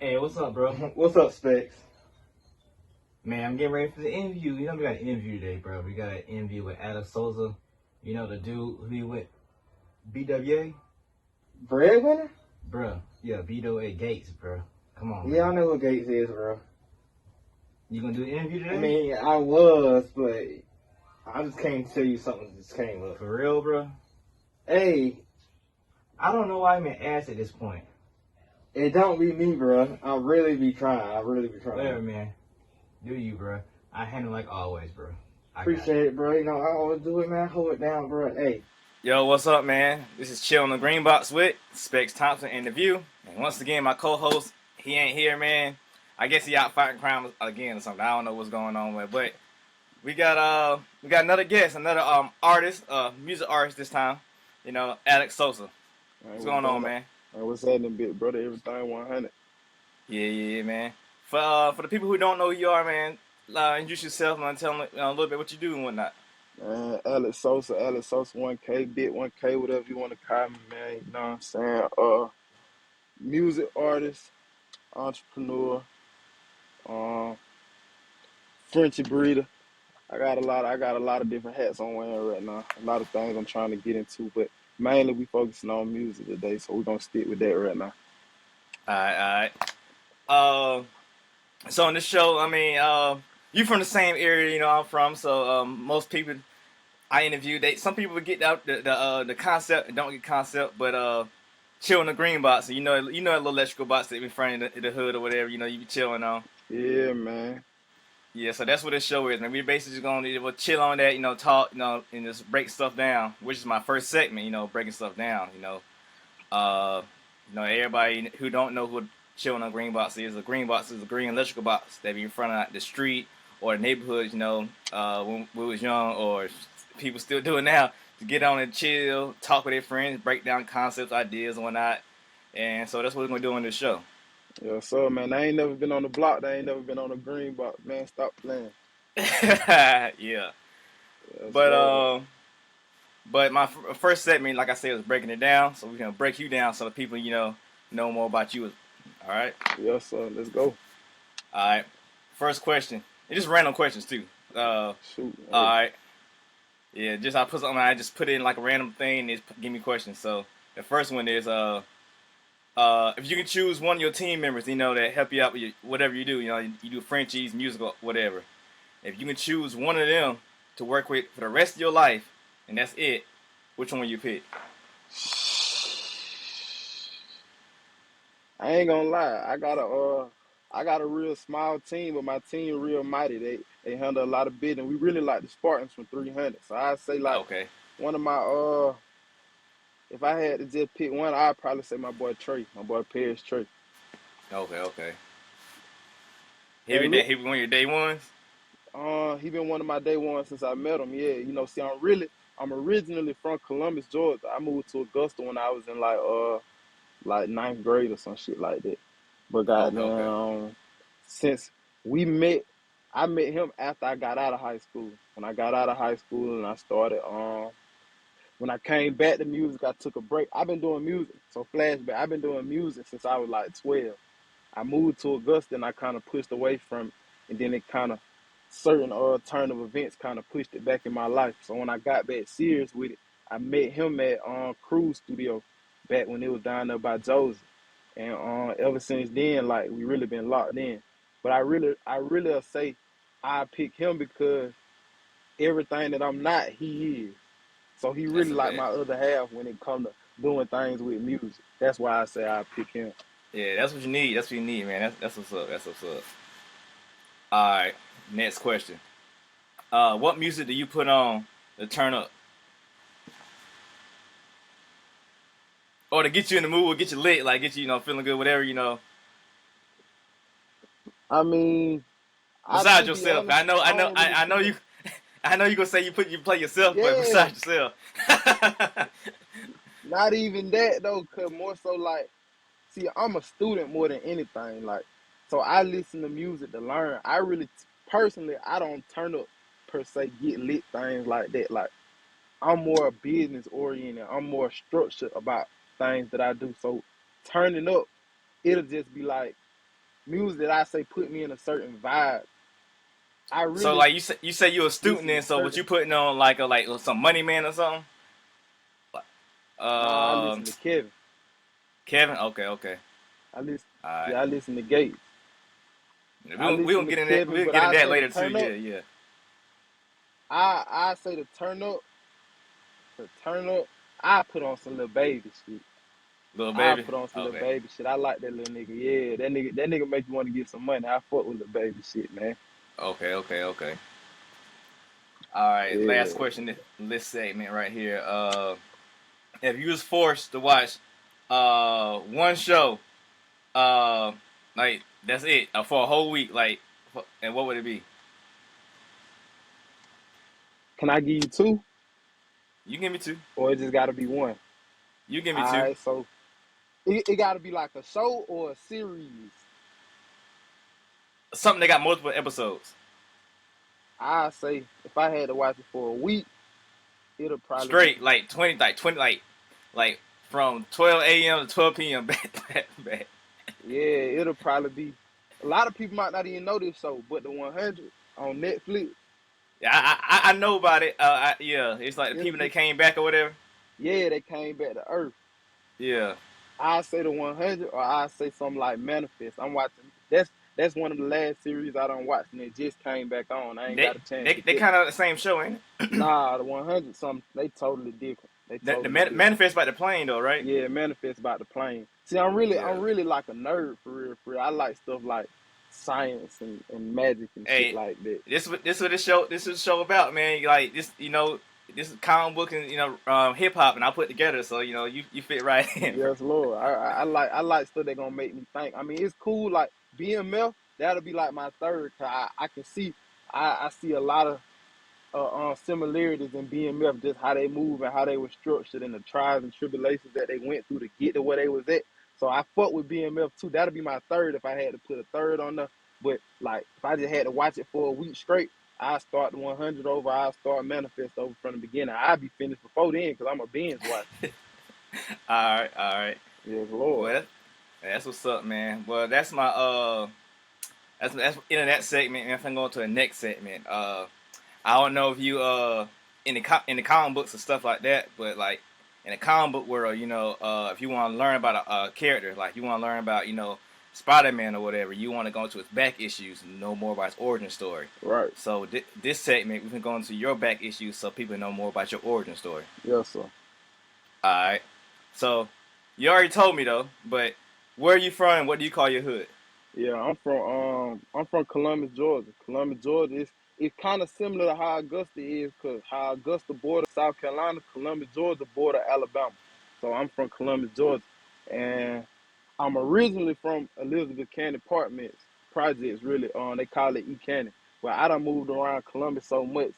Hey, what's up, bro? What's up, Specks? Man, I'm getting ready for the interview. You know, we got an interview today, bro. We got an interview with Alex Sosa. You know, the dude who he with BWA? Breadwinner? Bro, yeah, BWA Gates, bro. Come on, Yeah, I man. know who Gates is, bro. You gonna do the interview I today? mean, I was, but I just came to tell you something that just came up. For real, bro? Hey, I don't know why I'm even asked at this point. it don't be me, bro. I really be trying. I really be trying. Whatever, man. Do you, bro? I handle like always, bro. I got Appreciate it, bro. You know, I always do it, man. Hold it down, bro. Hey, Yo, what's up, man? This is Chill on the Green Box with Specks, Thompson, and the View. And once again, my co-host, he ain't here, man. I guess he out fighting crime again or something. I don't know what's going on with, but we got another guest, another artist, music artist this time. You know, Alex Sosa. What's going on, man? What's happening, big brother? Everything 100. Yeah, man. For the people who don't know who you are, man, introduce yourself and tell them a little bit what you do and whatnot. Man, Alex Sosa 1K, bit 1K, whatever you want to call me, man. You know what I'm saying? Music artist, entrepreneur, um, frenchie breeder. I got a lot of different hats on wearing right now. A lot of things I'm trying to get into, but mainly we focusing on music today, so we're gonna stick with that right now. All right. So on this show, I mean, you from the same area, you know, I'm from. So most people I interview, some people get out the concept and don't get concept, but chill in the green box. So you know that little electrical box that in front of the hood or whatever, you know, you be chilling on. Yeah, man. Yeah, so that's what this show is, man. We basically just gonna chill on that, you know, talk, you know, and just break stuff down, which is my first segment, you know, breaking stuff down, you know. Everybody who don't know who chilling on green box is, a green box is a green electrical box that be in front of the street or the neighborhood, you know, when we was young or people still do it now to get on and chill, talk with their friends, break down concepts, ideas, and whatnot. And so that's what we're gonna do on this show. Yeah, so man, I ain't never been on the block. I ain't never been on the green box, man. Stop playing. Yeah, Yes, but sir. but my first segment, like I said, was breaking it down. So we're gonna break you down so the people know more about you. All right. Yes, sir. Let's go. All right. First question. It's just random questions too. Shoot. All Hey. right. Yeah, just I put something. I just put it in like a random thing and just give me questions. So the first one is if you can choose one of your team members, you know, that help you out with whatever you do. You know, you do Frenchies, musical, whatever. If you can choose one of them to work with for the rest of your life, and that's it, which one will you pick? I ain't gonna lie. I got a real small team, but my team real mighty. They handle a lot of business. We really like the Spartans from 300. So I say like Okay. one of my if I had to just pick one, I'd probably say my boy Trey, my boy Paris Trey. Okay. And look, He be one of your day ones. he been one of my day ones since I met him. Yeah, you know, see, I'm originally from Columbus, Georgia. I moved to Augusta when I was in like ninth grade or some shit like that. But Okay. goddamn, since we met, I met him after I got out of high school. When I got out of high school and I started, when I came back to music, I took a break. I've been doing music, so flashback. I've been doing music since I was like 12. I moved to Augusta and I kind of pushed away from, and then it kind of certain turn of events kind of pushed it back in my life. So when I got back serious with it, I met him at Cruise Studio back when it was down there by Josie, and ever since then, like we really been locked in. But I really say I pick him because everything that I'm not, he is. So he That's really a like fact. my other half when it comes to doing things with music. That's why I say I pick him. Yeah, that's what you need. That's what you need, man. That's what's up. That's what's up. All right. Next question. What music do you put on to turn up or to get you in the mood, get you lit, like get you, feeling good, whatever, I mean, besides to be yourself. honest, I don't really I know put you. it. I know you gonna say you play yourself, but Yeah, besides yourself. not even that though, cause more so like, see, I'm a student more than anything. Like, so I listen to music to learn. I really, personally, I don't turn up per se, get lit things like that. Like, I'm more business oriented. I'm more structured about things that I do. So turning up, it'll just be like music that I say put me in a certain vibe. I So really like you say you're a student listen then, to so what certain. you putting on like some Money Man or something? Nah, I Uh, listen to Kevin. Kevin. Okay, okay. I listen. All right. Yeah, I listen to Gates. I We listen gonna to get in that. Kevin, We'll but get in I that say to later too. turn up. Yeah, yeah. I say to turn up. To turn up. I put on some little baby shit. Little I baby. put on some little Okay. baby shit. I like that little nigga. Yeah, that nigga make you want to get some money. I fuck with little baby shit, man. Okay. Okay. Okay. All right. Last Yeah. question. This segment right here. If you was forced to watch, one show, uh, like that's it for a whole week, like, and what would it be? Can I give you two, You give me two. or it just got to be one? You give me All two. right, so it got to be like a show or a series. Something that got multiple episodes. I say if I had to watch it for a week, it'll probably be. Straight, like 20, like from 12 a.m. to 12 p.m. back to back to back. Yeah, it'll probably be. A lot of people might not even know this show, but the 100 on Netflix, Yeah, I know about it. Yeah, it's like the it'll people that be. came back or whatever. Yeah, they came back to Earth. Yeah. I say the 100, or I say something like Manifest. I'm watching. That's one of the last series I done watched, and it just came back on. I ain't got They a chance they to they catch. kind of the same show, ain't it? Nah, the 100 something. They totally different. They The totally different. manifest about the plane though, right? Yeah, Manifest about the plane. See, I'm Yeah. really like a nerd for real, for real. I like stuff like science and magic and shit Hey, like that. this what this show about, man. Like this, this is comic book and hip hop, and I put together, so you fit right in, bro. Yes, Lord. I like stuff that gonna make me think. I mean, it's cool. Like BMF, that'll be like my third. Cause I can see, I see a lot of similarities in BMF, just how they move and how they were structured and the trials and tribulations that they went through to get to where they was at. So I fuck with BMF too. That'll be my third if I had to put a third on there. But like, if I just had to watch it for a week straight, I start the 100 over. I start Manifest over from the beginning. I'd be finished before then because I'm a binge watcher. All right. Yes, Lord. Well, that's what's up, man. Well, that's my that's in that segment, and if I'm going to the next segment, I don't know if you in the comic books and stuff like that, but like in the comic book world, if you want to learn about a character, like you want to learn about Spider-Man or whatever, you want to go into his back issues and know more about his origin story. Right. So this segment, we've been going into your back issues so people know more about your origin story. Yes, sir. All right. So you already told me though, but where are you from and what do you call your hood? Yeah, I'm from Columbus, Georgia. Columbus, Georgia is it's kind of similar to how Augusta is, cause how Augusta border South Carolina, Columbus, Georgia border Alabama. So I'm from Columbus, Georgia, and I'm originally from Elizabeth County Apartments projects. Really, they call it E County. But I done moved around Columbus so much,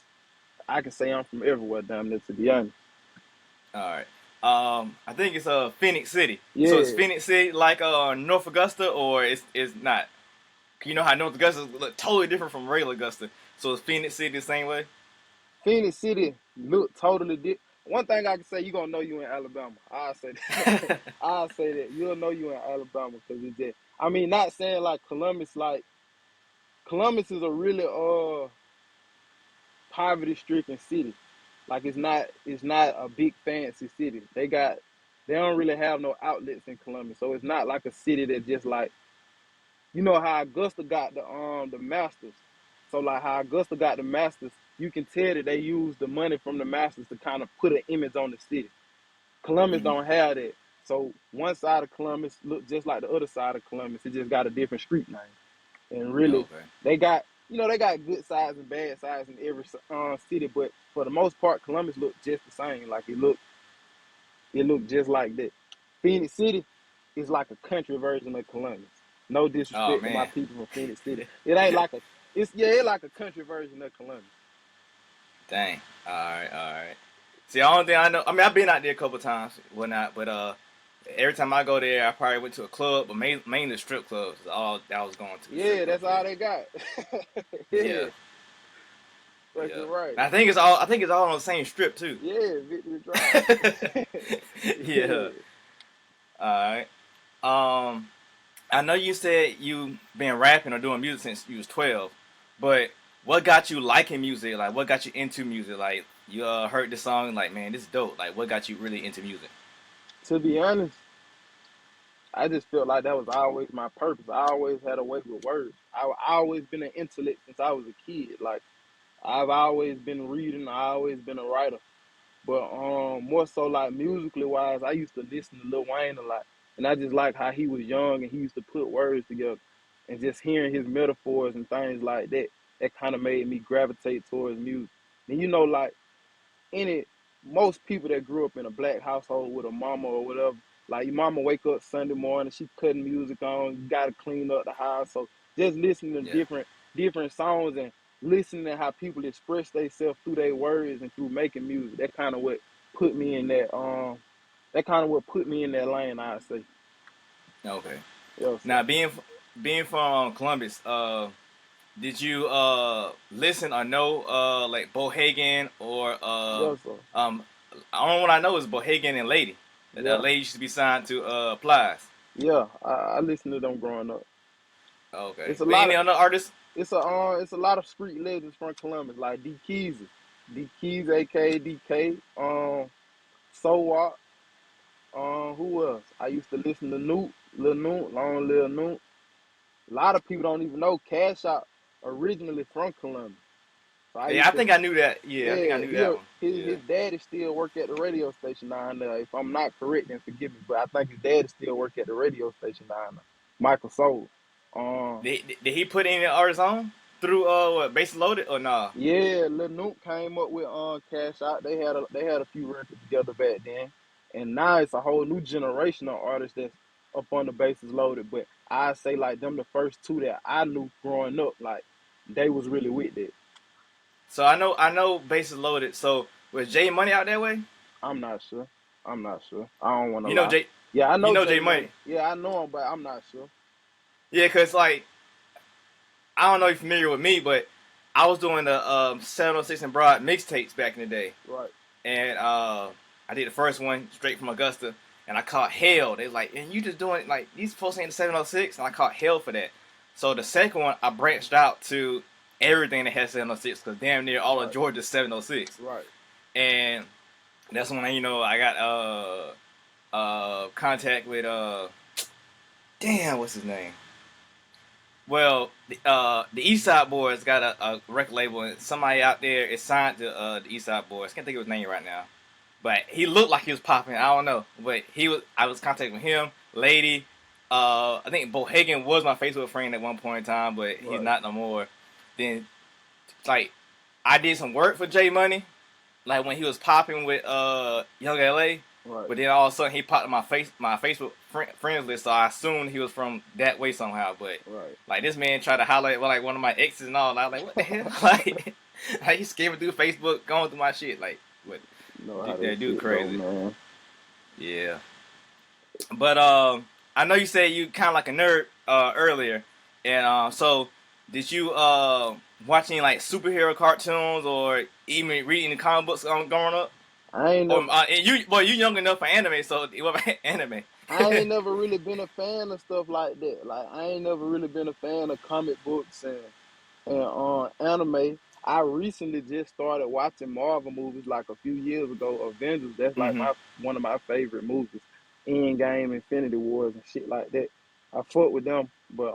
I can say I'm from everywhere down there. To be honest, All right. I think it's Phoenix City. So is yeah, Phoenix City like North Augusta or it's not? You know how North Augusta look totally different from regular Augusta. So is Phoenix City the same way? Phoenix City look totally different. One thing I can say, you gonna know you in Alabama. I'll say that. I'll say that you'll know you in Alabama because it's just. I mean, not saying like Columbus. Like Columbus is a really poverty-stricken city. Like it's not a big fancy city. They don't really have no outlets in Columbus, so it's not like a city that just like how Augusta got the masters. So like how Augusta got the masters, you can tell that they use the money from the masters to kind of put an image on the city. Columbus Mm-hmm. don't have that. So one side of Columbus look just like the other side of Columbus. It just got a different street name. And really, Okay. they got good sides and bad sides in every city, but for the most part, Columbus look just the same. Like it looked just like that. Phoenix City is like a country version of Columbus. No Oh disrespect to my man. people from Phoenix City. It ain't like it's like a country version of Columbus. Dang. All right. All right. See, the only thing I know, I mean, I've been out there a couple times, whatnot, but every time I go there, I probably went to a club, but mainly strip clubs. Is all that I was going to. Yeah, Strip that's clubs all there. they got. Yeah. Yeah, Yeah. fucking right. And I think it's all on the same strip too. Yeah, Victory Drive. Yeah. Yeah. All right. Um. I know you said you been rapping or doing music since you was 12, but what got you liking music? Like, what got you into music? Like, you heard the song, like, man, this is dope. Like, what got you really into music? To be honest, I just felt like that was always my purpose. I always had a way with words. I always been an intellect since I was a kid. Like I've always been reading. I always been a writer. But more so like musically wise, I used to listen to Lil Wayne a lot, and I just like how he was young and he used to put words together, and just hearing his metaphors and things like that. That kind of made me gravitate towards music. And like any most people that grew up in a black household with a mama or whatever, like your mama wake up Sunday morning, she cutting music on, you gotta clean up the house. So just listening to Yeah. different songs and listening to how people express themselves through their words and through making music, that kind of what put me in that kind of what put me in that lane, I'd say. Okay. Yes, sir. Now, being from Columbus, did you listen or know like Bohagan or Yes, sir. um I don't know what I know is Bohagan and Lady. The Yeah. lady used to be signed to Plies. Yeah. I listened to them growing up. Okay. It's a But lot any of other artists? it's a lot of street legends from Columbus, like D Keezy. D Keys, aka DK, So What, who else? I used to listen to Noot, Lil Noot, Long Lil Noot. A lot of people don't even know Cash Out originally from Columbus. So I Yeah, used I to think I knew that. Yeah, I think I yeah, knew that one. his Yeah. daddy still work at the radio station down there. If I'm not correct, then forgive me, but I think his daddy still work at the radio station down there. Michael Soul. Um Did he put any artists on through what, Bases Loaded or nah? Yeah, Lil Nuke came up with Cash Out. They had a few records together back then, and now it's a whole new generation of artists that's up on the bases loaded. But I say like them the first two that I knew growing up, like they was really with it. So I know Bases Loaded. So was Jay Money out that way? I'm not sure. I'm not sure. I don't want to You know lie. Jay. Yeah, I You know know Jay Jay Money. Money. Yeah, I know him, but I'm not sure. Yeah, cause like I don't know if you're familiar with me, but I was doing the 706 and Broad mixtapes back in the day, Right, and I did the first one straight from Augusta, and I caught hell. They was like, and you just doing like these folks ain't the 706, and I caught hell for that. So the second one, I branched out to everything that has 706, cause damn near all of right, Georgia's 706, right, and that's when I got contact with damn, what's his name? Well, the East Side Boys got a record label, and somebody out there is signed to the East Side Boys. Can't think of his name right now, but he looked like he was popping. I don't know, but he was. I was contacting him, Lady. I think Bohagan was my Facebook friend at one point in time, but he's right, not no more. Then, like, I did some work for J Money, like when he was popping with Young LA, right, but then all of a sudden he popped in my Facebook friends list, so I assumed he was from that way somehow. But right. like this man tried to highlight well, like one of my exes and all. I was like, what the hell? Like he skimming through Facebook, going through my shit. Like, what? You know how that That dude shit go, crazy. man. Yeah. But I know you said you kind of like a nerd earlier, and so did you watch any like superhero cartoons or even reading the comic books growing up? I ain't Or never you young enough for anime, so what about anime? I ain't never really been a fan of stuff like that. Like I ain't never really been a fan of comic books and anime. I recently just started watching Marvel movies like a few years ago. Avengers, that's like hmm my one of my favorite movies. Endgame, Infinity Wars, and shit like that. I fuck with them, but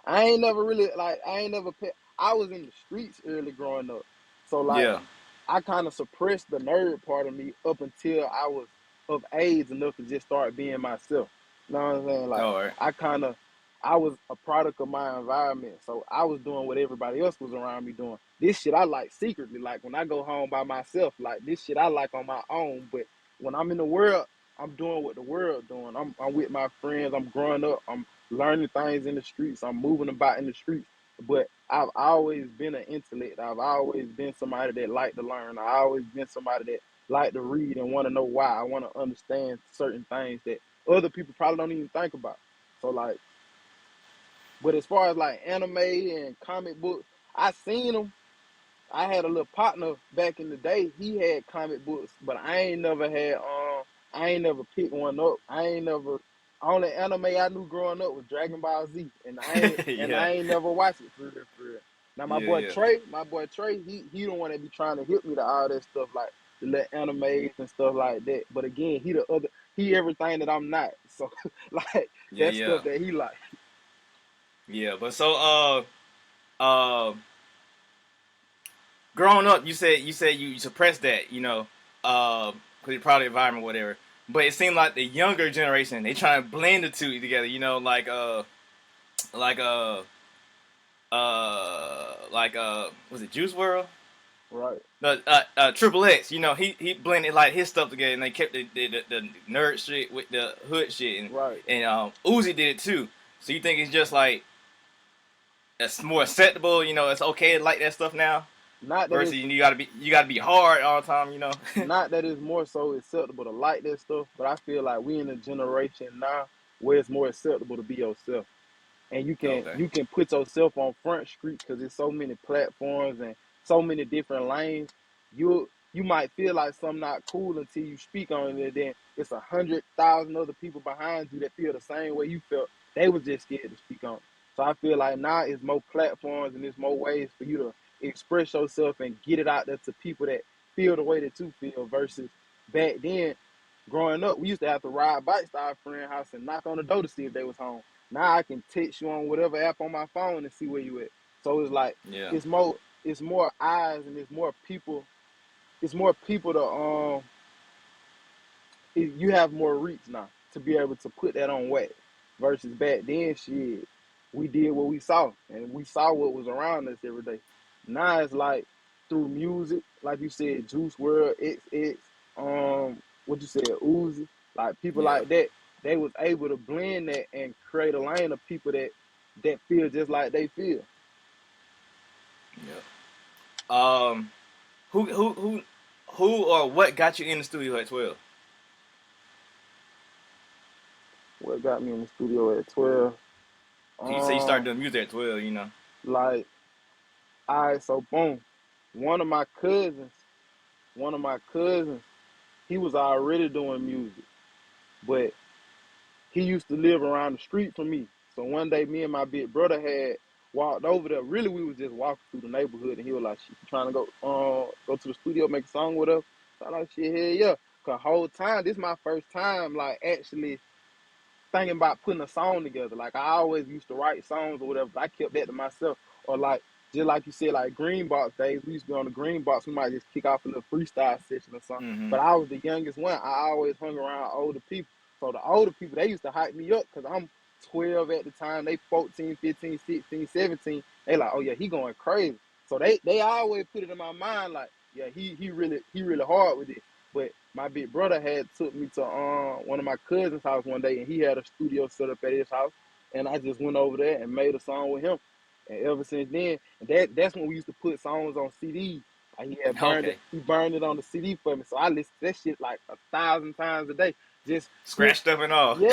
I ain't never really like I ain't never. I was in the streets early growing up, so like Yeah. I kind of suppressed the nerd part of me up until I was of age enough to just start being myself. You know what I'm saying? Like All right. I kind of I was a product of my environment. So I was doing what everybody else was around me doing. This shit I like secretly. Like when I go home by myself, like this shit I like on my own. But when I'm in the world, I'm doing what the world doing. I'm with my friends. I'm growing up. I'm learning things in the streets. I'm moving about in the streets. But I've always been an intellect. I've always been somebody that liked to learn. I always been somebody that like to read and want to know why. I want to understand certain things that other people probably don't even think about. So like but as far as like anime and comic books, I seen them. I had a little partner back in the day. He had comic books, but I ain't never picked one up. I ain't never. only anime I knew growing up was Dragon Ball Z, and Yeah, I ain't never watched it for real, for real. Now yeah, My boy Trey, he don't want to be trying to hit me to all that stuff like the little animes and stuff like that. But again, he everything that I'm not. So like yeah, that yeah, stuff that he like. yeah. But so growing up, you said you suppressed that, because you're proud of the environment, or whatever. But it seemed like the younger generation, they trying to blend the two together, like was it Juice World? Right, The Triple X, he blended like his stuff together, and they kept the nerd shit with the hood shit, and right. Uzi did it too. So you think it's just like it's more acceptable, it's okay to like that stuff now, Not that versus it's you gotta be hard all the time. not that it's more so acceptable to like that stuff, but I feel like we in a generation now where it's more acceptable to be yourself. And Okay. you can put yourself on front street because there's so many platforms and so many different lanes. You might feel like something not cool until you speak on it, and then it's 100,000 other people behind you that feel the same way you felt. They was just scared to speak on it. So I feel like now it's more platforms and there's more ways for you to express yourself and get it out there to people that feel the way that you feel. Versus back then, growing up, we used to have to ride bikes to our friend's house and knock on the door to see if they was home. Now I can text you on whatever app on my phone and see where you at. So it's like Yeah. it's more eyes and it's more people to you have more reach now to be able to put that on wax. Versus back then, shit, we did what we saw and we saw what was around us every day. Now it's like through music, like you said, Juice World, X, what you said, Uzi, like people Yeah. like that, they was able to blend that and create a lane of people that feel just like they feel. Yeah. Um, who or what got you in the studio at 12? What got me in the studio at 12? You say you started Um, doing music at 12. like, all right, so boom, one of my cousins, one of my cousins, he was already doing music, but he used to live around the street from me. So one day, me and my big brother had walked over there. Really, we was just walking through the neighborhood, and he was like, "Shit, you trying to go to the studio, make a song with us?" So I like, "Shit, hell yeah!" Cause whole time, this is my first time, like actually thinking about putting a song together. Like I always used to write songs or whatever, but I kept that to myself. Or like just like you said, like Green Box days, we used to be on the Green Box. We might just kick off a little freestyle session or something. Mm-hmm. But I was the youngest one. I always hung around older people. So the older people, they used to hype me up because I'm 12 at the time. They 14, 15, 16, 17. They like, oh yeah, he going crazy. So they always put it in my mind like, yeah, he really hard with it. But my big brother had took me to one of my cousins' house one day, and he had a studio set up at his house, and I just went over there and made a song with him. And ever since then, that's when we used to put songs on CDs. Like Okay. he burned it on the CD for me, so I listen to that shit like 1,000 times a day. Just hear, Scratched up and all. yeah,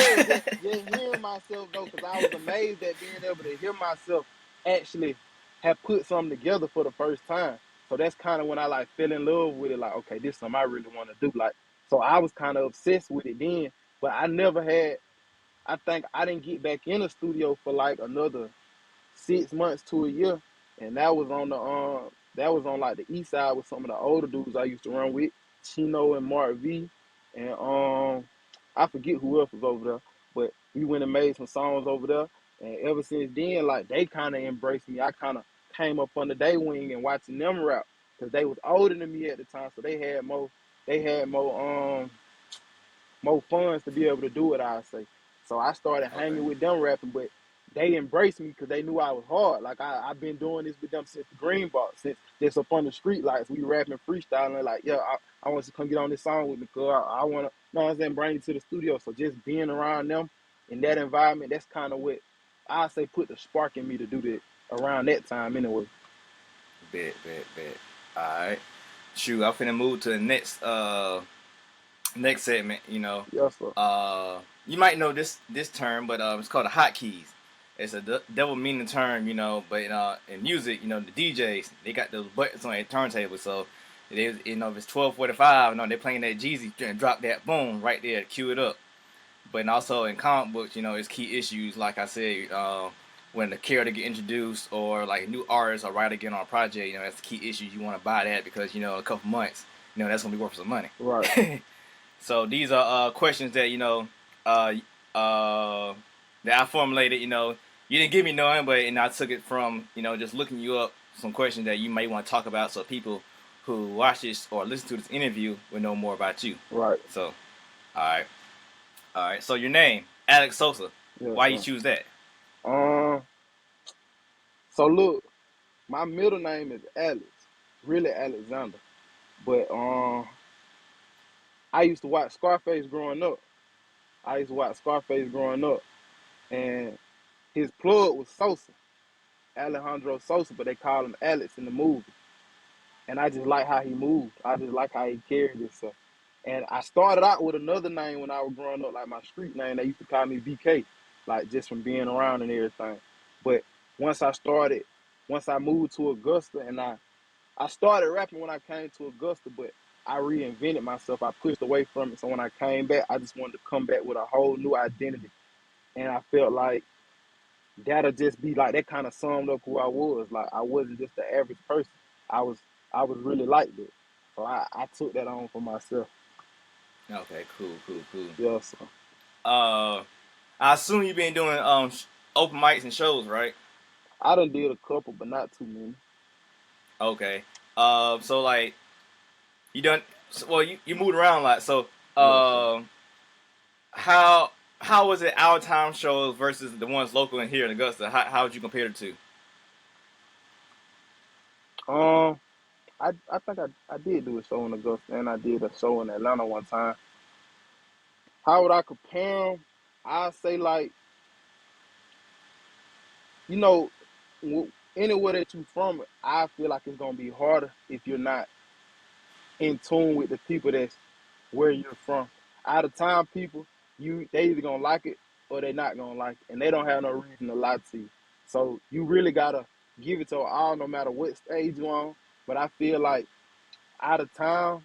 just hearing myself though, because I was amazed at being able to hear myself actually have put something together for the first time. So that's kind of when I like fell in love with it. Like, okay, this is something I really want to do. Like, so I was kind of obsessed with it then, but I never had. I think I didn't get back in the studio for like another 6 months to a year, and that was on like the east side with some of the older dudes I used to run with, Chino and Mark V, and I forget who else was over there, but we went and made some songs over there, and ever since then, like they kind of embraced me. I kind of came up under their wing and watching them rap because they was older than me at the time, so they had more funds to be able to do it, I say. So I started Okay. hanging with them rapping, but they embraced me because they knew I was hard. Like I've been doing this with them since the Green Box, since just up on the street lights. We rapping freestyling, like, yeah, I want you to come get on this song with me, cause I want to, you know what I'm saying, bring you to the studio. So just being around them in that environment, that's kind of what I say put the spark in me to do that around that time anyway. Bet. All right. Shoot, I'm finna move to the next segment. Yes, sir. You might know this term, but it's called a hotkeys. It's a double meaning term, But in music, the DJs, they got those buttons on their turntable. So if it's 12:45, they're playing that Jeezy and drop that boom right there, cue it up. But also in comic books, it's key issues. Like I said, when the character get introduced or like new artists or writer get on a project, that's the key issues. You want to buy that because a couple months, that's gonna be worth some money. Right. So these are questions that uh, that I formulated. You didn't give me none, but I took it from just looking you up some questions that you may want to talk about, so people who watch this or listen to this interview will know more about you. Right. So, all right. So your name, Alex Sosa. Yes, Why you sir. choose that? So look, my middle name is Alex, really Alexander. But I used to watch Scarface growing up. And his plug was Sosa, Alejandro Sosa, but they call him Alex in the movie. And I just like how he moved. I just like how he carried himself. And I started out with another name when I was growing up, like my street name. They used to call me BK, like just from being around and everything. But once I moved to Augusta, and I started rapping when I came to Augusta, but I reinvented myself. I pushed away from it. So when I came back, I just wanted to come back with a whole new identity. And I felt like that'll just be like that kind of summed up who I was. Like I wasn't just the average person. I was I was really like that. So I took that on for myself. Okay, cool. Yeah, so Uh, I assume you've been doing open mics and shows, right? I done did a couple, but not too many. Okay. So like you done. Well, you moved around a lot. So Yeah, so how how was it out of town shows versus the ones local in here in Augusta? How would you compare the two? um I think I did do a show in Augusta and I did a show in Atlanta one time. How would I compare them? I'd say like, you know, anywhere that you from, I feel like it's gonna be harder if you're not in tune with the people that's where you're from. Out of town people, they either gonna like it or they not gonna like it, and they don't have no reason to lie to you. So you really gotta give it to all, no matter what stage you on. But I feel like out of town,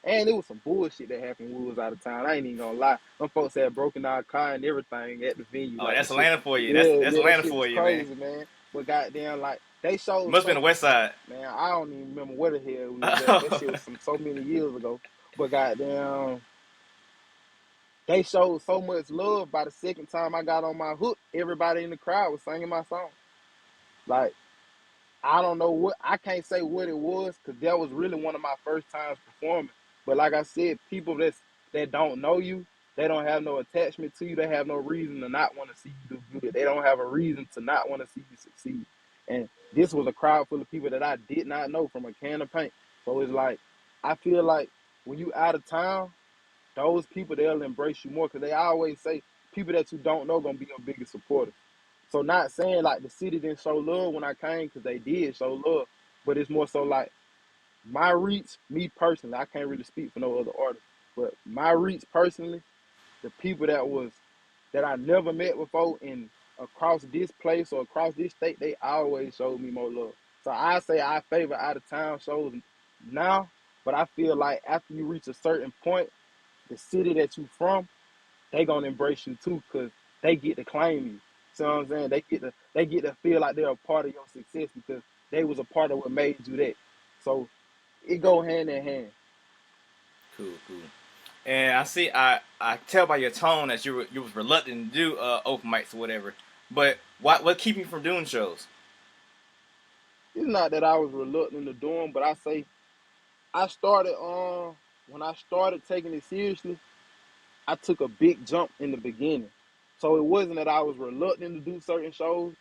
and it was some bullshit that happened when we was out of town. I ain't even gonna lie. Them folks had broken our car and everything at the venue. Oh, Like the that's shit. Atlanta for you. That's Yeah, that's yeah, that Atlanta shit was for you, man. crazy, man. But goddamn, like they showed Must have been the so West Side. man, I don't even remember where the hell we was at. That shit was so many years ago. But goddamn, they showed so much love. By the second time I got on my hook, everybody in the crowd was singing my song. Like I don't know what, I can't say what it was because that was really one of my first times performing. But like I said, people that don't know you, they don't have no attachment to you. They have no reason to not want to see you do good. They don't have a reason to not want to see you succeed. And this was a crowd full of people that I did not know from a can of paint. So it's like I feel like when you out of town, those people they'll embrace you more because they always say people that you don't know gonna be your biggest supporter. So not saying like the city didn't show love when I came because they did show love, but it's more so like my reach, me personally, I can't really speak for no other artist, but my reach personally, the people that I never met before in across this place or across this state, they always showed me more love. So I say I favor out of town shows now, but I feel like after you reach a certain point, the city that you from, they gonna embrace you too, cause they get to claim you. See what I'm saying? They get to feel like they're a part of your success because they was a part of what made you that. So it go hand in hand. Cool. And I tell by your tone that you was reluctant to do open mics or whatever. But what keep you from doing shows? It's not that I was reluctant to do them, but I say I started when I started taking it seriously, I took a big jump in the beginning. So it wasn't that I was reluctant to do certain shows.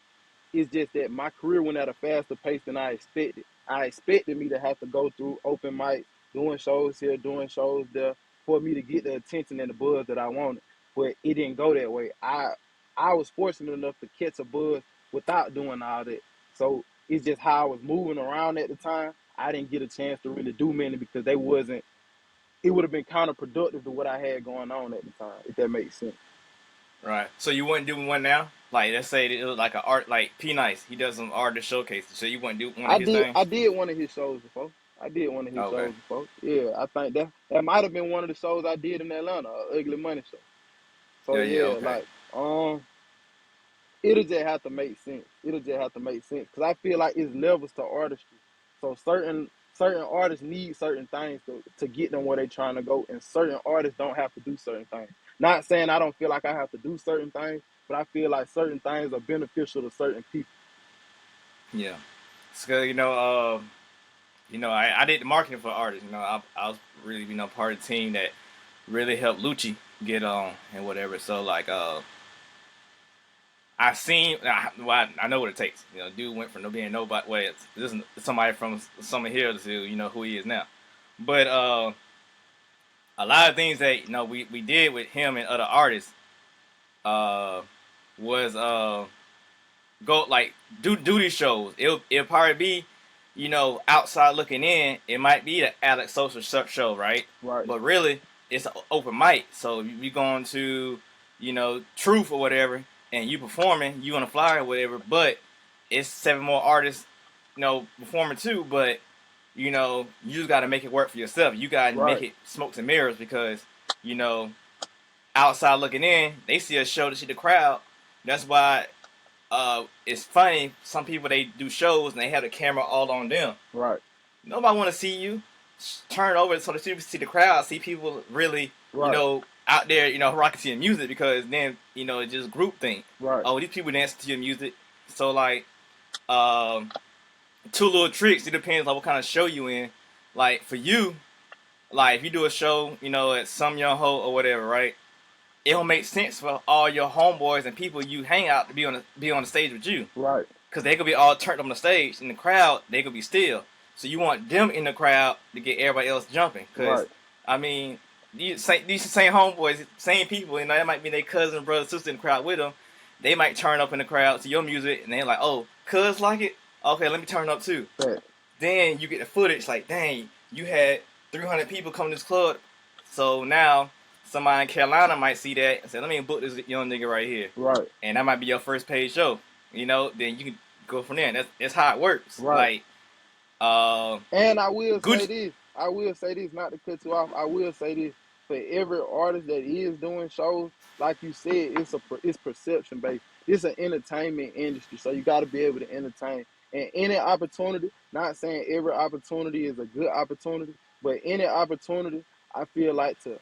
It's just that my career went at a faster pace than I expected. I expected me to have to go through open mics, doing shows here, doing shows there, for me to get the attention and the buzz that I wanted. But it didn't go that way. I was fortunate enough to catch a buzz without doing all that. So it's just how I was moving around at the time. I didn't get a chance to really do many because they wasn't. It would have been counterproductive to what I had going on at the time, if that makes sense. Right. So you wouldn't do one now? Like let's say it was like an art like P Nice. He does some artist showcases. So you wouldn't do one of I his did things? I did one of his shows before. I did one of his Okay. shows before. Yeah, I think that might have been one of the shows I did in Atlanta, Ugly Money show. So Yeah, yeah, okay. like it'll just have to make sense. It'll just have to make sense because I feel like it's levels to artistry. So certain artists need certain things to get them where they're trying to go, and certain artists don't have to do certain things. Not saying I don't feel like I have to do certain things, but I feel like certain things are beneficial to certain people. Yeah. So I did the marketing for artists. I was really part of the team that really helped Lucci get on and whatever. So like I know what it takes. Dude went from no being nobody. Well, this is somebody from somewhere here to who he is now. But a lot of things that we did with him and other artists uh was go like do these shows. It'll probably be outside looking in. It might be the Alex Sosa show, right? Right, But really, it's an open mic. So if you going to Truth or whatever, and you performing, you on a flyer or whatever. But it's 7 more artists, performing too. But you just got to make it work for yourself. You got to make right, it smokes and mirrors because you know outside looking in, they see a show to see the crowd. That's why it's funny. Some people they do shows and they have the camera all on them. right, Nobody want to see you. Turn over so that you can see the crowd, see people really, right, out there, rocking to your music because then it's just group thing. right, Oh, these people dance to your music. So like, um, 2 little tricks. It depends on what kind of show you in. Like for you, like if you do a show, at some young ho or whatever, right? It don't make sense for all your homeboys and people you hang out to be on the stage with you, right, because they could be all turned up on the stage. In the crowd, they could be still. So you want them in the crowd to get everybody else jumping. Because right, I mean, these same homeboys, same people. That might be their cousin, brother, sister in the crowd with them. They might turn up in the crowd to your music, and they're like, "Oh, cuz like it. Okay, let me turn up too." right, Then you get the footage like, dang, you had 300 people come to this club. So now somebody in Carolina might see that and say, let me book this young nigga right here. right, And that might be your first paid show. Then you can go from there. That's how it works. right. Like, uh, And I will say Gucci. this. I will say this, not to cut you off. I will say this for every artist that is doing shows, like you said, it's perception based. It's an entertainment industry, so you got to be able to entertain. And any opportunity, not saying every opportunity is a good opportunity, but any opportunity, I feel like to.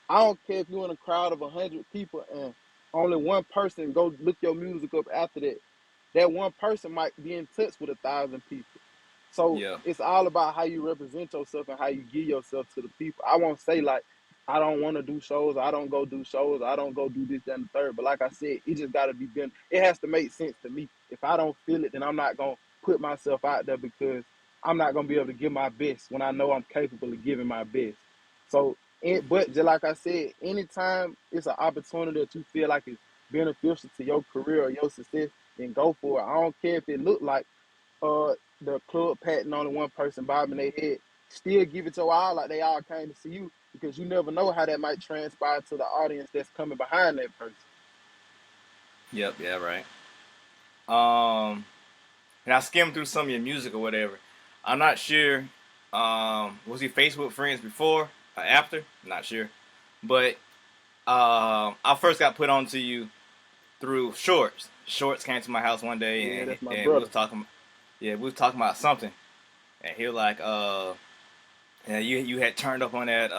I don't care if you're in a crowd of 100 people and only one person go look your music up after that. That one person might be in touch with 1,000 people. So Yeah. it's all about how you represent yourself and how you give yourself to the people. I won't say like I don't want to do shows, I don't go do shows, I don't go do this, that, and the third. But like I said, it just gotta be done. It has to make sense to me. If I don't feel it, then I'm not gonna put myself out there because I'm not gonna be able to give my best when I know I'm capable of giving my best. So, but just like I said, anytime it's an opportunity that you feel like it's beneficial to your career or your success, then go for it. I don't care if it look like uh the club patting only one person bobbing their head. Still give it your all like they all came to see you because you never know how that might transpire to the audience that's coming behind that person. Yep. Yeah. Right. Um, and I skimmed through some of your music or whatever. I'm not sure. Was he Facebook friends before or after? Not sure. But I first got put on to you through Shorts. Shorts came to my house one day Yeah, and that's my and we brother. was talking. Yeah, we was talking about something, and he was like, yeah, you had turned up on that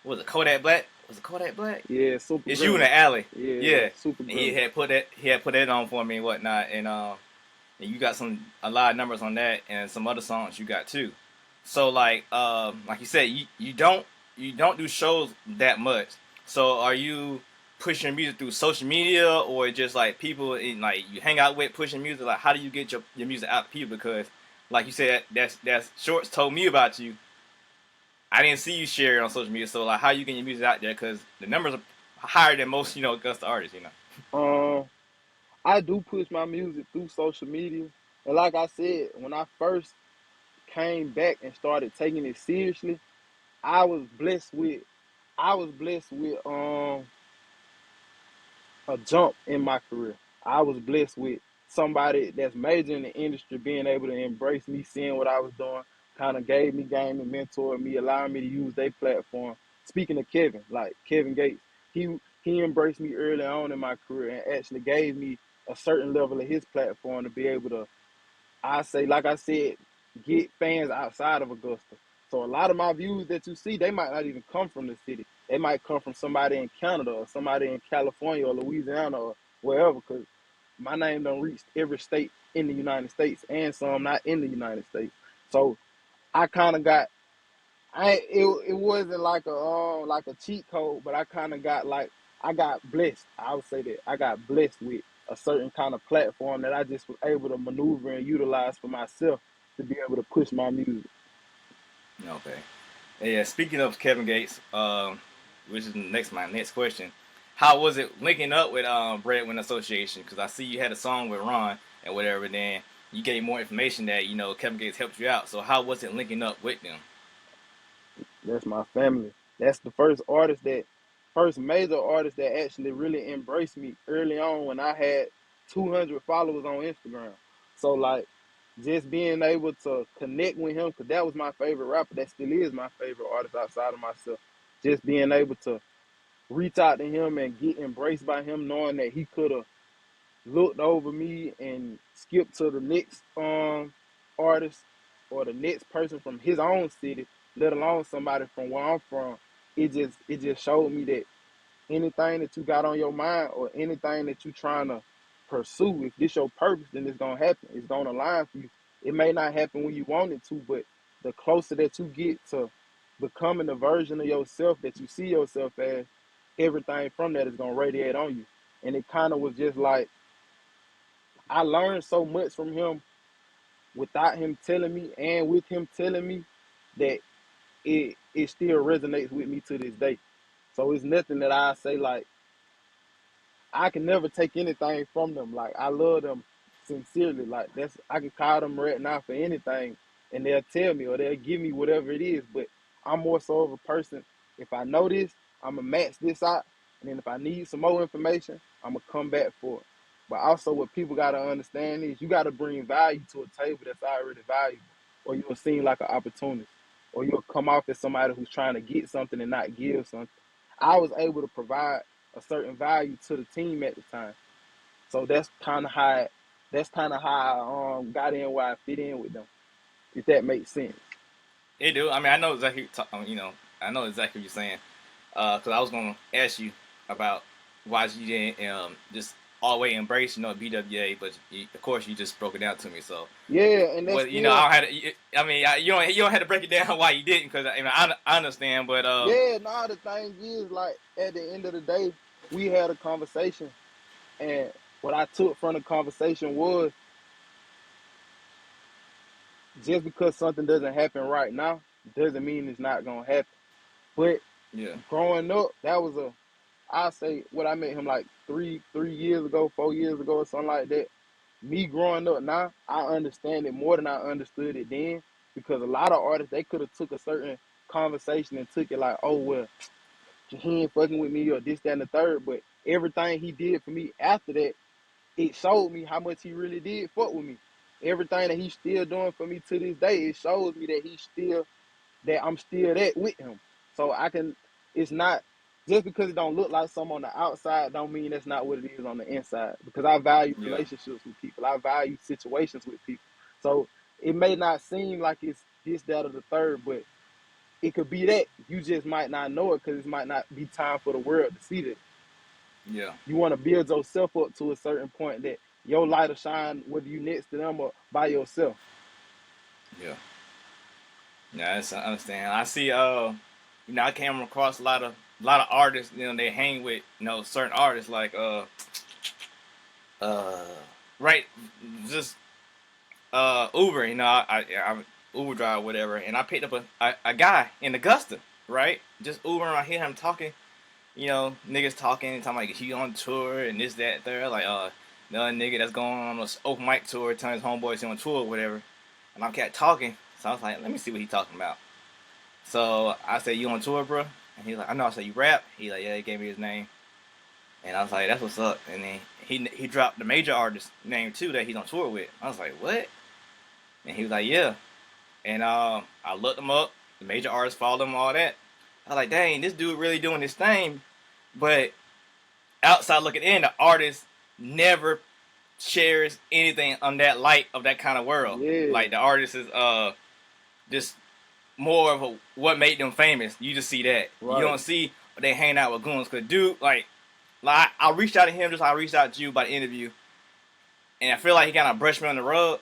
what was it Kodak Black? Was it Kodak Black? Yeah, super It's you in green. the alley. Yeah, Yeah, super and he green. had put that on for me and whatnot, and you got a lot of numbers on that and some other songs you got too. So like you said, you don't do shows that much. So are you pushing music through social media or just like people in like you hang out with pushing music? Like how do you get your music out to people? Because like you said, that's Shorts told me about you. I didn't see you share it on social media. So like how you get your music out there? Because the numbers are higher than most Augusta artists. Um, I do push my music through social media, and like I said, when I first came back and started taking it seriously, I was blessed with, I was blessed with a jump in my career. I was blessed with somebody that's major in the industry being able to embrace me, seeing what I was doing, kind of gave me game and mentored me, allowing me to use their platform. Speaking of Kevin, like Kevin Gates, he he embraced me early on in my career and actually gave me a certain level of his platform to be able to, I say, like I said, get fans outside of Augusta. So a lot of my views that you see, they might not even come from the city. They might come from somebody in Canada or somebody in California or Louisiana or wherever, because my name don't reach every state in the United States and some not in the United States. So I kind of got, it wasn't like a cheat code, but I kind of got like, I got blessed. I would say that I got blessed with a certain kind of platform that I just was able to maneuver and utilize for myself to be able to push my music. Okay. Yeah. Speaking of Kevin Gates, which is my next question. How was it linking up with Breadwin Association? Because I see you had a song with Ron and whatever. Then you gave more information that Kevin Gates helped you out. So how was it linking up with them? That's my family. That's the first major artist that actually really embraced me early on when I had 200 followers on Instagram. So like, just being able to connect with him, because that was my favorite rapper. That still is my favorite artist outside of myself. Just being able to reach out to him and get embraced by him, knowing that he could have looked over me and skipped to the next artist or the next person from his own city, let alone somebody from where I'm from. It just showed me that anything that you got on your mind or anything that you trying to pursue, if this your purpose, then it's gonna happen. It's gonna align for you. It may not happen when you want it to, but the closer that you get to becoming the version of yourself that you see yourself as, everything from that is gonna radiate on you. And it kind of was just like, I learned so much from him without him telling me and with him telling me that it still resonates with me to this day. So it's nothing that I say like, I can never take anything from them. Like, I love them sincerely. Like, that's, I can call them right now for anything and they'll tell me or they'll give me whatever it is. But I'm more so of a person, if I know this, I'm gonna match this out. And then if I need some more information, I'm gonna come back for it. But also what people gotta understand is you gotta bring value to a table that's already valuable, or you'll seem like an opportunist, or you'll come off as somebody who's trying to get something and not give something. I was able to provide a certain value to the team at the time. So that's kind of how I got in where I fit in with them, if that makes sense. It do. I mean, I know exactly. I know exactly what you're saying. Because I was gonna ask you about why you didn't just all the way embrace BWA, but of course you just broke it down to me. So Yeah, and that's what still, I don't have to. I mean, you don't have to break it down why you didn't, because I understand. But yeah, no, the thing is, like, at the end of the day, we had a conversation, and what I took from the conversation was, just because something doesn't happen right now doesn't mean it's not gonna happen. But yeah, growing up, that was I say, what, I met him like 3 years ago, 4 years ago, or something like that. Me growing up now, I understand it more than I understood it then, because a lot of artists, they could have took a certain conversation and took it like, oh well, he ain't fucking with me or this, that, and the third. But everything he did for me after that, it showed me how much he really did fuck with me. Everything that he's still doing for me to this day, it shows me that I'm still that with him. So I can, it's not, just because it don't look like something on the outside don't mean that's not what it is on the inside. Because I value yeah, relationships with people. I value situations with people. So it may not seem like it's this, that, or the third, but it could be that. You just might not know it because it might not be time for the world to see that. yeah, You want to build yourself up to a certain point that your light will shine whether you next to them or by yourself. yeah. Yeah, I understand. I see. I came across a lot of artists. They hang with certain artists like uh, right, just Uber. I'm Uber driver, whatever, and I picked up a guy in Augusta, right? Just Uber, and I hear him talking. Niggas talking like he on tour and this, that, there. Like another nigga that's going on this open mic tour, telling his homeboys he on tour, or whatever. And I kept talking, so I was like, let me see what he talking about. So I said, "You on tour, bro?" And he's like, "I know." I said, "You rap?" He like, "Yeah." He gave me his name, and I was like, "That's what's up." And then he dropped the major artist name too that he's on tour with. I was like, "What?" And he was like, "Yeah." And I looked him up. The major artists followed him, all that. I was like, "Dang, this dude really doing this thing." But outside looking in, the artist never shares anything on that light of that kind of world. Yeah. Like the artist is just more of a what made them famous. You just see that. Right. You don't see they hang out with goons. Cause dude, like I reached out to him just like I reached out to you by the interview, and I feel like he kind of brushed me on the rug,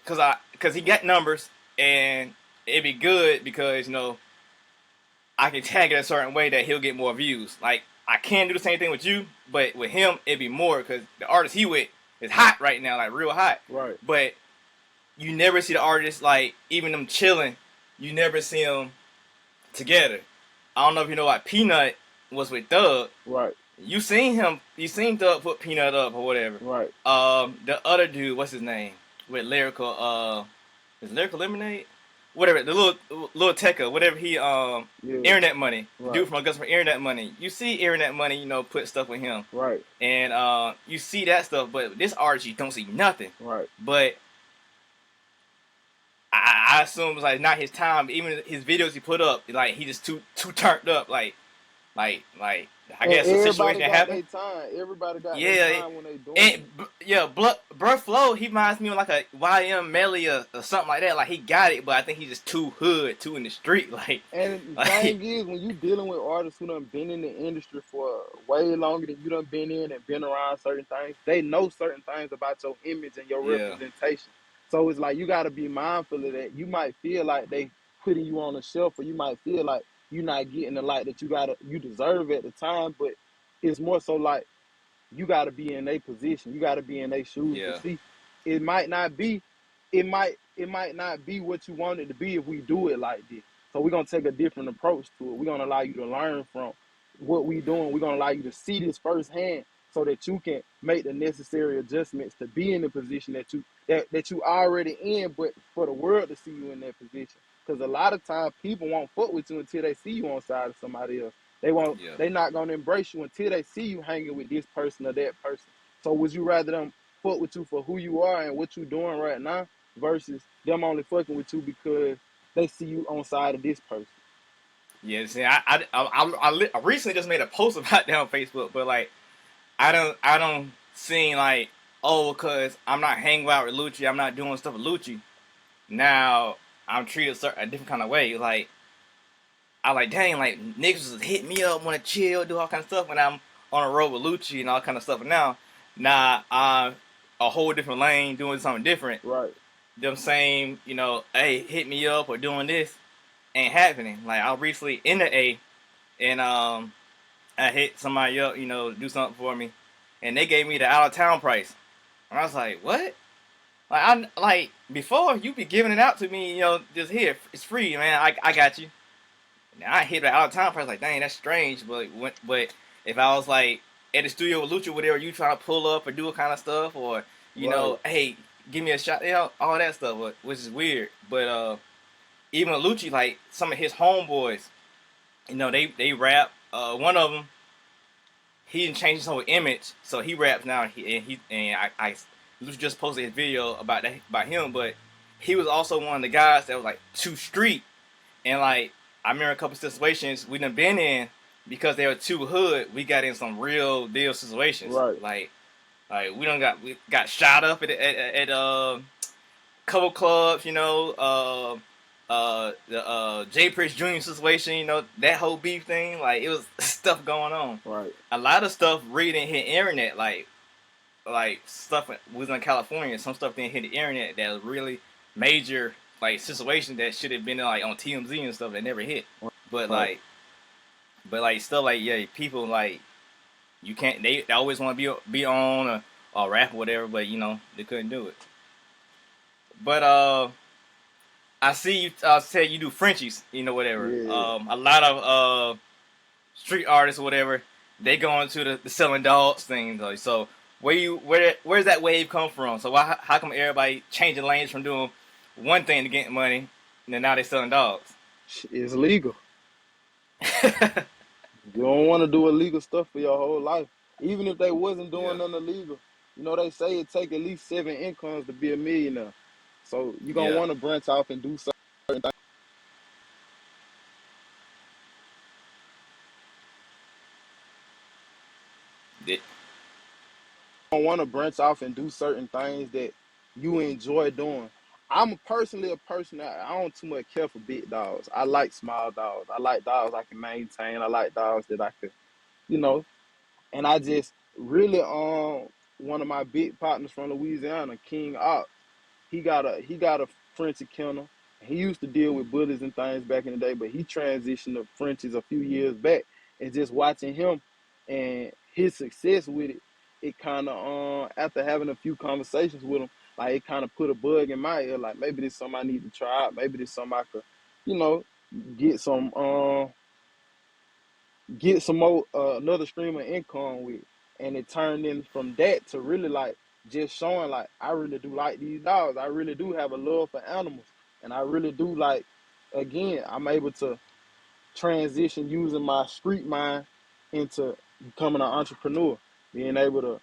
cause he got numbers, and it'd be good because I can tag it a certain way that he'll get more views. Like I can do the same thing with you, but with him it'd be more because the artist he with is hot right now, like real hot. Right. But you never see the artists like even them chilling. You never see them together. I don't know if you know what Peanut was with Thug. Right. You seen Thug put Peanut up or whatever. Right. The other dude, what's his name? With Lyrical, is Lyrical Lemonade? Whatever, the little Tekka, whatever he, Internet Money. Right. Dude from Augusta for Internet Money. You see Internet Money, put stuff with him. Right. And you see that stuff, but this artist you don't see nothing. Right. But I assume it's like not his time. Even his videos he put up, like he just too turned up. Like I guess the situation that happened. Everybody got their time when they doing it. Bruh Flow, he reminds me of like a YM Melly or something like that. Like he got it, but I think he's just too hood, too in the street. Like, and the thing is, when you dealing with artists who done been in the industry for way longer than you done been in and been around certain things, they know certain things about your image and your representation. So it's like you got to be mindful of that. You might feel like they putting you on a shelf, or you might feel like you're not getting the light that you deserve at the time, but it's more so like you got to be in their position. You got to be in their shoes to see. It might not be what you want it to be if we do it like this. So we're gonna take a different approach to it. We're gonna allow you to learn from what we doing. We're gonna allow you to see this firsthand, so that you can make the necessary adjustments to be in the position that you already in, but for the world to see you in that position. Because a lot of times people won't fuck with you until they see you on side of somebody else. They're not gonna embrace you until they see you hanging with this person or that person. So would you rather them fuck with you for who you are and what you're doing right now, versus them only fucking with you because they see you on side of this person? Yeah, see, I recently just made a post about that on Facebook, but like I don't see like, oh, because I'm not hanging out with Lucci, I'm not doing stuff with Lucci. Now I'm treated a different kind of way. Like I like, dang, like niggas just hit me up, want to chill, do all kind of stuff when I'm on a road with Lucci and all kind of stuff. And now I'm a whole different lane, doing something different. Right. Them saying, hey, hit me up or doing this ain't happening. Like I recently in the A, and I hit somebody up, do something for me, and they gave me the out of town price. And I was like, what? Like before you be giving it out to me, just here, it's free, man. I got you. Now I hit the out of town price, like, dang, that's strange. But if I was like at the studio with Lucha, whatever, you trying to pull up or do a kind of stuff, or hey, give me a shot, all that stuff, which is weird. But even Lucci, like some of his homeboys, they rap. One of them, he didn't change his whole image, so he raps now. I Lucci just posted his video about him, but he was also one of the guys that was like too street, and like I remember a couple situations we done been in because they were too hood. We got in some real deal situations, right? Like we got shot up at couple clubs, the J. Prince Jr. situation, that whole beef thing, like it was stuff going on. Right. A lot of stuff really didn't hit internet, like stuff was in California. Some stuff didn't hit the internet that was really major, like situations that should have been like on TMZ and stuff that never hit. But right. like stuff like people like you can't. They always want to be on or rap or whatever, but they couldn't do it. But I see you said you do Frenchies, whatever. Yeah. A lot of street artists or whatever, they go into the selling dogs thing. Though. So where's that wave come from? So how come everybody changing lanes from doing one thing to get money, and then now they selling dogs? It's legal. You don't want to do illegal stuff for your whole life. Even if they wasn't doing nothing illegal. They say it take at least 7 incomes to be a millionaire. So you're going to want to branch off and do certain things. want to branch off and do certain things that you enjoy doing. I'm personally a person that I don't too much care for big dogs. I like small dogs. I like dogs I can maintain. I like dogs that I could, you know. And I just really one of my big partners from Louisiana, King Ox. He got a Frenchie kennel. He used to deal with bullies and things back in the day, but he transitioned to Frenchies a few years back. And just watching him and his success with it, it kind of after having a few conversations with him, like it kind of put a bug in my ear. Like maybe this is something I need to try out. Maybe this is something I could, you know, get some get some more another stream of income with. And it turned in from that to really like just showing like I really do like these dogs. I really do have a love for animals. And I really do like, again, I'm able to transition using my street mind into becoming an entrepreneur, being able to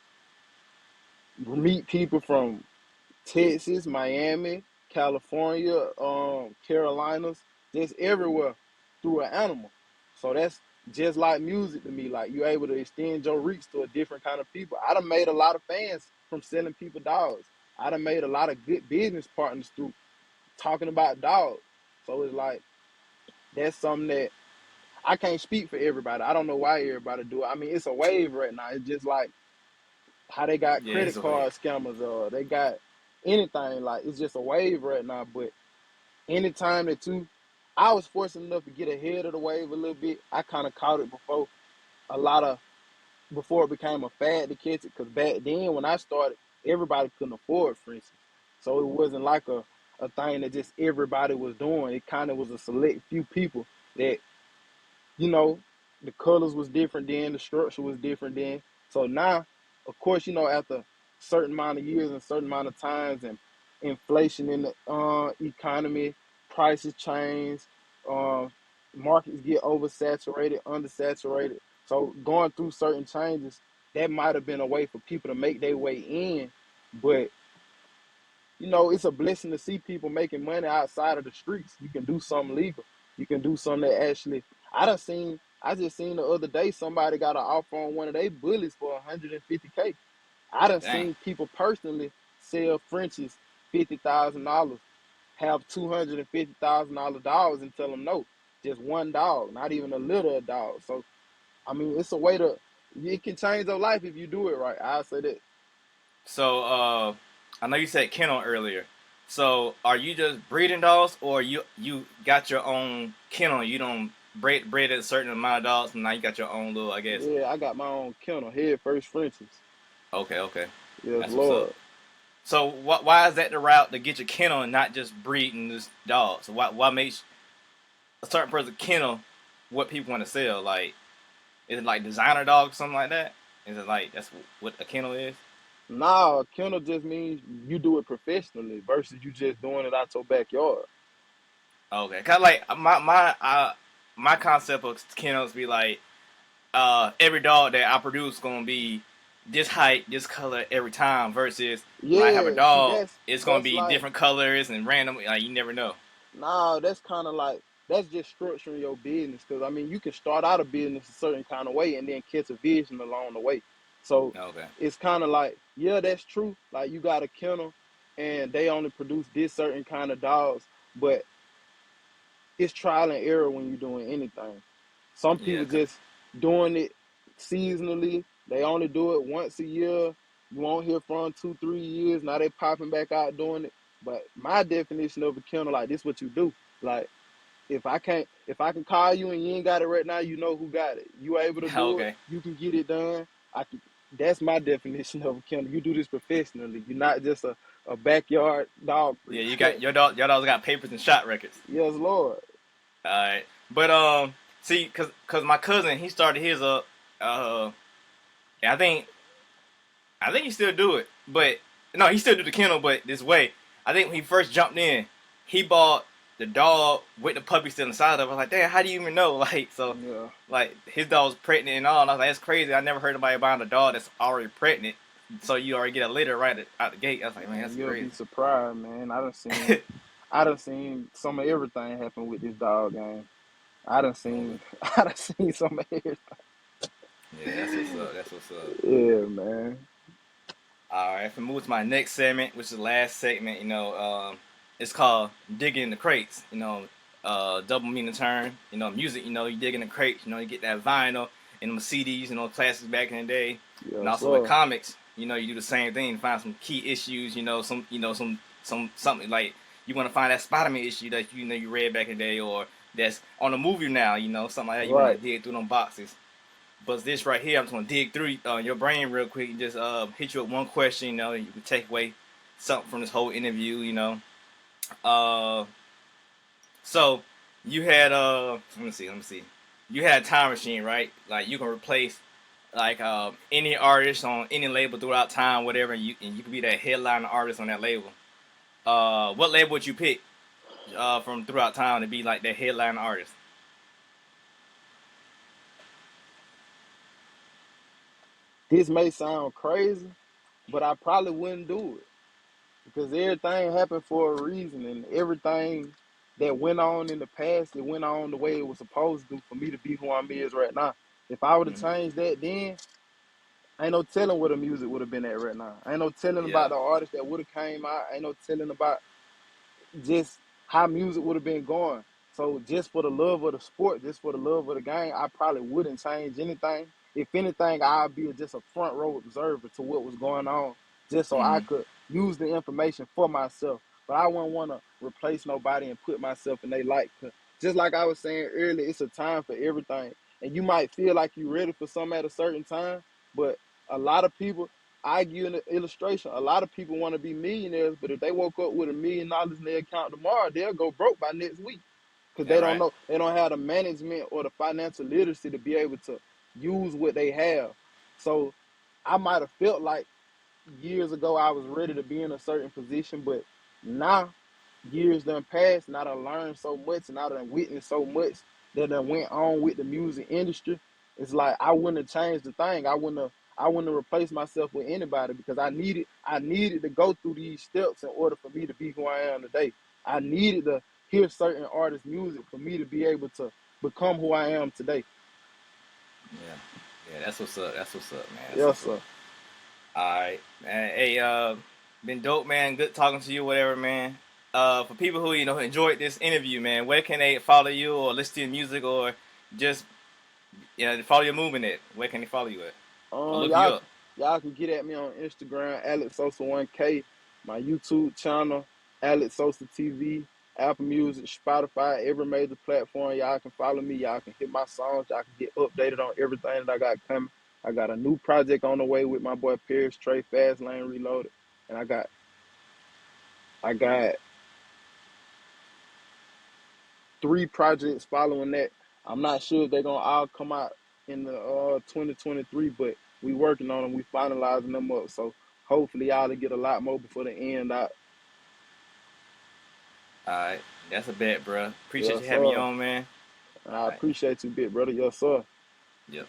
meet people from Texas, Miami, California, Carolinas, just everywhere through an animal. So that's just like music to me. Like you're able to extend your reach to a different kind of people. I done made a lot of fans from selling people dogs. I done made a lot of good business partners through talking about dogs. So it's like that's something that I can't speak for everybody. I don't know why everybody do it. I mean, it's a wave right now. It's just like how they got Yeah, it's credit a way. card scammers or they got anything. Like it's just a wave right now. But anytime that I was fortunate enough to get ahead of the wave a little bit. I kind of caught it a lot of before it became a fad to catch it. Because back then when I started, everybody couldn't afford, for instance. So it wasn't like a thing that just everybody was doing. It kind of was a select few people that you know, the colors was different then, the structure was different then. So now, of course, after a certain amount of years and certain amount of times and inflation in the economy, prices change, uh, markets get oversaturated, undersaturated. So going through certain changes, that might have been a way for people to make their way in, but it's a blessing to see people making money outside of the streets. You can do something legal. You can do something that actually. I just seen the other day somebody got an offer on one of their bullies for 150K. I done Dang. seen people personally sell Frenchies $50,000, have $250,000 dogs and tell them no, just one dog, not even a litter of dogs. So I mean, it's a way to. It can change your life if you do it right. I'll say that. So, I know you said kennel earlier. So, are you just breeding dogs, or you got your own kennel? You don't breed a certain amount of dogs, and now you got your own little, I guess. Yeah, I got my own kennel, head first Frenchies. Okay, okay, Yes, that's what's up. Lord. So, why is that the route to get your kennel and not just breeding this dog? So, why makes a certain person kennel what people want to sell? Like, is it like designer dog or something like that? Is it like that's what a kennel is? Nah, a kennel just means you do it professionally versus you just doing it out your backyard. Okay, kind of like my concept of kennels be like every dog that I produce gonna be this height, this color every time. Versus when I have a Yeah, see, dog, that's it's gonna that's be like different colors and random. Like you never know. nah, that's kind of like that's just structuring your business. Because I mean, you can start out a business a certain kind of way and then catch a vision along the way. So Okay. it's kind of like, yeah, that's true. Like you got a kennel, and they only produce this certain kind of dogs, but it's trial and error when you're doing anything. Some Yeah. people just doing it seasonally. They only do it once a year. You won't hear from 2, 3 years. Now they popping back out doing it. But my definition of a kennel, like this, what you do. Like if I can call you and you ain't got it right now, you know who got it. You able to do it. Okay. You can get it done. I can. That's my definition of a kennel. You do this professionally. You're not just a backyard dog Yeah, breeder. you got your dog. Your dog's got papers and shot records. Yes, Lord. All right. But see, cause my cousin he started his up. And I think he still do it, but no, he still do the kennel, but this way. I think when he first jumped in, he bought the dog with the puppy still inside of it. I was like, damn, how do you even know? Like, so, Yeah. like, his dog was pregnant and all, and I was like, that's crazy. I never heard anybody buying a dog that's already pregnant, so you already get a litter right out the gate. I was like, man, Man, that's you'll be crazy. surprised, man. I done seen some of everything happen with this dog game. Okay. I done seen some of everything. Yeah, that's what's up. That's what's up. Yeah, man. All right, if we move to my next segment, which is the last segment, it's called digging in the crates. Double meaning term. Music. You dig in the crates. You get that vinyl and them CDs. Classics back in the day. And Yes, also with sir. comics, you do the same thing. Find some key issues. Something like you want to find that Spider-Man issue that you read back in the day, or that's on a movie now. Something like that. You want Right. to dig through them boxes. But this right here, I'm just gonna dig through your brain real quick and just hit you with one question. You can take away something from this whole interview. Uh, so you had let me see. You had a time machine, right? Like you can replace like any artist on any label throughout time, whatever, and you can be that headline artist on that label. What label would you pick from throughout time to be like that headline artist? This may sound crazy, but I probably wouldn't do it because everything happened for a reason, and everything that went on in the past, it went on the way it was supposed to for me to be who I'm is right now. If I would have Mm-hmm. changed that then, ain't no telling where the music would have been at right now. Ain't no telling about Yeah. the artist that would have came out. Ain't no telling about just how music would have been going. So just for the love of the sport, just for the love of the game, I probably wouldn't change anything. If anything, I'd be just a front row observer to what was going on, just so I Mm-hmm. could use the information for myself. But I wouldn't want to replace nobody and put myself in their light. Just like I was saying earlier, it's a time for everything. And you might feel like you're ready for something at a certain time, but a lot of people, I give you an illustration. A lot of people want to be millionaires, but if they woke up with $1 million in their account tomorrow, they'll go broke by next week because Yeah. they don't Right. know, they don't have the management or the financial literacy to be able to use what they have. So I might have felt like years ago I was ready to be in a certain position, but now years done passed and I done learned so much and I done witnessed so much that done went on with the music industry. It's like I wouldn't have changed the thing. I wouldn't have replaced myself with anybody because I needed to go through these steps in order for me to be who I am today. I needed to hear certain artists' music for me to be able to become who I am today. Yeah. Yeah. That's what's up. That's what's up, man. That's Yes, what's up. sir. All right, man. Hey, been dope, man. Good talking to you, whatever, man. For people who enjoyed this interview, man, where can they follow you or listen to your music or just follow your movement at? Where can they follow you at or look you Y'all, up? y'all can get at me on Instagram, Alex Sosa 1K, my YouTube channel, Alex Sosa TV, Apple Music, Spotify, every major platform. Y'all can follow me. Y'all can hit my songs. Y'all can get updated on everything that I got coming. I got a new project on the way with my boy Pierce Trey, Fast Lane Reloaded, and I got 3 projects following that. I'm not sure if they're gonna all come out in the 2023, but we working on them. We finalizing them up. So hopefully y'all will get a lot more before the end out. All right, that's a bet, bro. Appreciate Yes, you having me sir. on, man. All I right, appreciate you, big brother. Yes, sir. yep.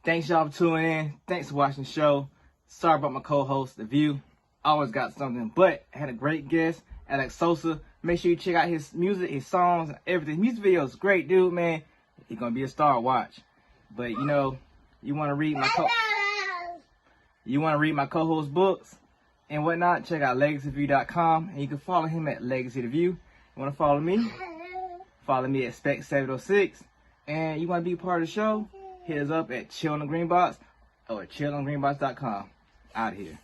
Thanks y'all for tuning in. Thanks for watching the show. Sorry about my co-host, The View. Always got something, but I had a great guest, Alex Sosa. Make sure you check out his music, his songs, and everything. His music videos, great dude, man. He's gonna be a star. Watch. But you want to read my co-host books and whatnot. Check out LegacyView.com, and you can follow him at Legacy the View. You want to follow me? Follow me at Specks 706. And you want to be part of the show? Hit us up at Chill on the Green Box or chillongreenbox.com. Out of here.